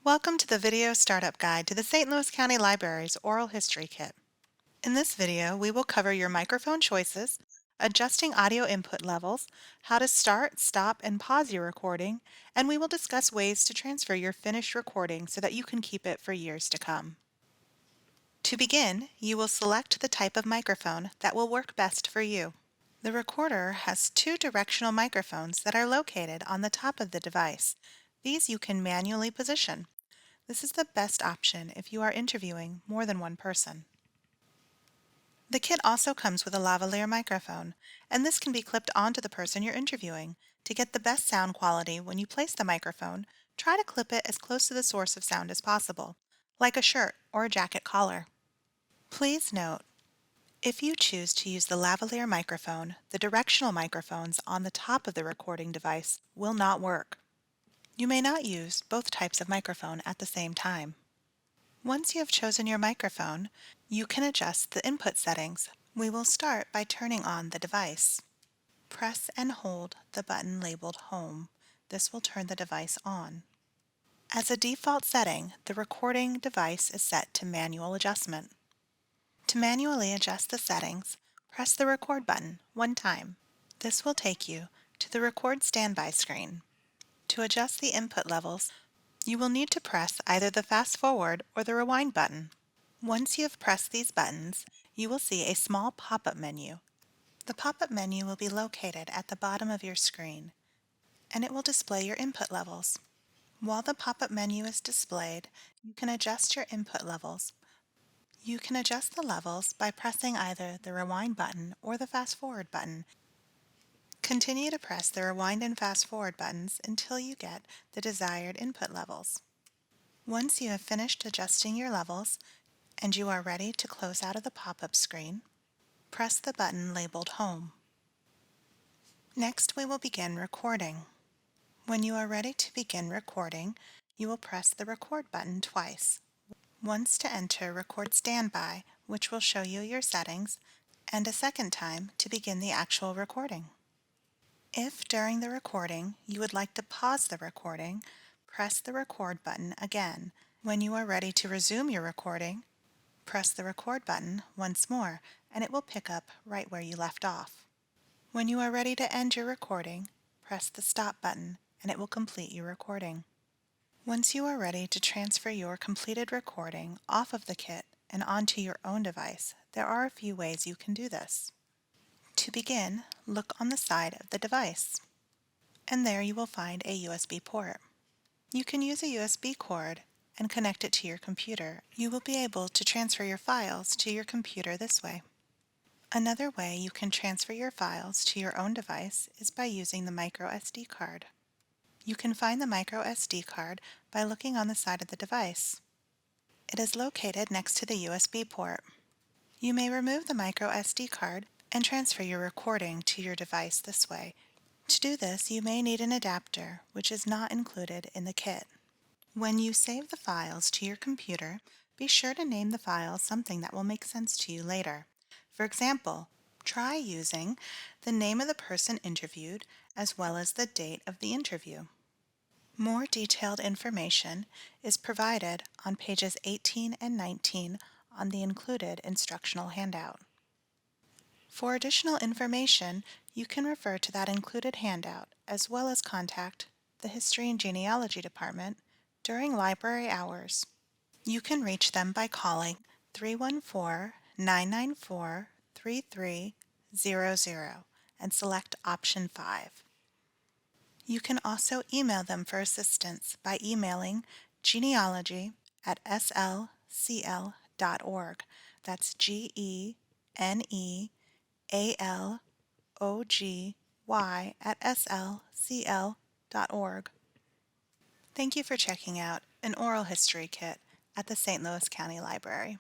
Welcome to the video startup guide to the St. Louis County Library's Oral History Kit. In this video, we will cover your microphone choices, adjusting audio input levels, how to start, stop, and pause your recording, and we will discuss ways to transfer your finished recording so that you can keep it for years to come. To begin, you will select the type of microphone that will work best for you. The recorder has two directional microphones that are located on the top of the device. These you can manually position. This is the best option if you are interviewing more than one person. The kit also comes with a lavalier microphone, and this can be clipped onto the person you're interviewing. To get the best sound quality when you place the microphone, try to clip it as close to the source of sound as possible, like a shirt or a jacket collar. Please note, if you choose to use the lavalier microphone, the directional microphones on the top of the recording device will not work. You may not use both types of microphone at the same time. Once you have chosen your microphone, you can adjust the input settings. We will start by turning on the device. Press and hold the button labeled Home. This will turn the device on. As a default setting, the recording device is set to manual adjustment. To manually adjust the settings, press the record button one time. This will take you to the record standby screen. To adjust the input levels, you will need to press either the fast forward or the rewind button. Once you have pressed these buttons, you will see a small pop-up menu. The pop-up menu will be located at the bottom of your screen, and it will display your input levels. While the pop-up menu is displayed, you can adjust your input levels. You can adjust the levels by pressing either the rewind button or the fast forward button. Continue to press the rewind and fast forward buttons until you get the desired input levels. Once you have finished adjusting your levels and you are ready to close out of the pop-up screen, press the button labeled Home. Next, we will begin recording. When you are ready to begin recording, you will press the record button twice. Once to enter Record Standby, which will show you your settings, and a second time to begin the actual recording. If during the recording you would like to pause the recording, press the record button again. When you are ready to resume your recording, press the record button once more and it will pick up right where you left off. When you are ready to end your recording, press the stop button and it will complete your recording. Once you are ready to transfer your completed recording off of the kit and onto your own device, there are a few ways you can do this. To begin, look on the side of the device, and there you will find a USB port. You can use a USB cord and connect it to your computer. You will be able to transfer your files to your computer this way. Another way you can transfer your files to your own device is by using the micro SD card. You can find the micro SD card by looking on the side of the device. It is located next to the USB port. You may remove the micro SD card and transfer your recording to your device this way. To do this, you may need an adapter, which is not included in the kit. When you save the files to your computer, be sure to name the files something that will make sense to you later. For example, try using the name of the person interviewed as well as the date of the interview. More detailed information is provided on pages 18 and 19 on the included instructional handout. For additional information, you can refer to that included handout as well as contact the History and Genealogy Department during library hours. You can reach them by calling 314-994-3300 and select option 5. You can also email them for assistance by emailing genealogy@slcl.org. That's genealogY@slcl.org. Thank you for checking out an oral history kit at the St. Louis County Library.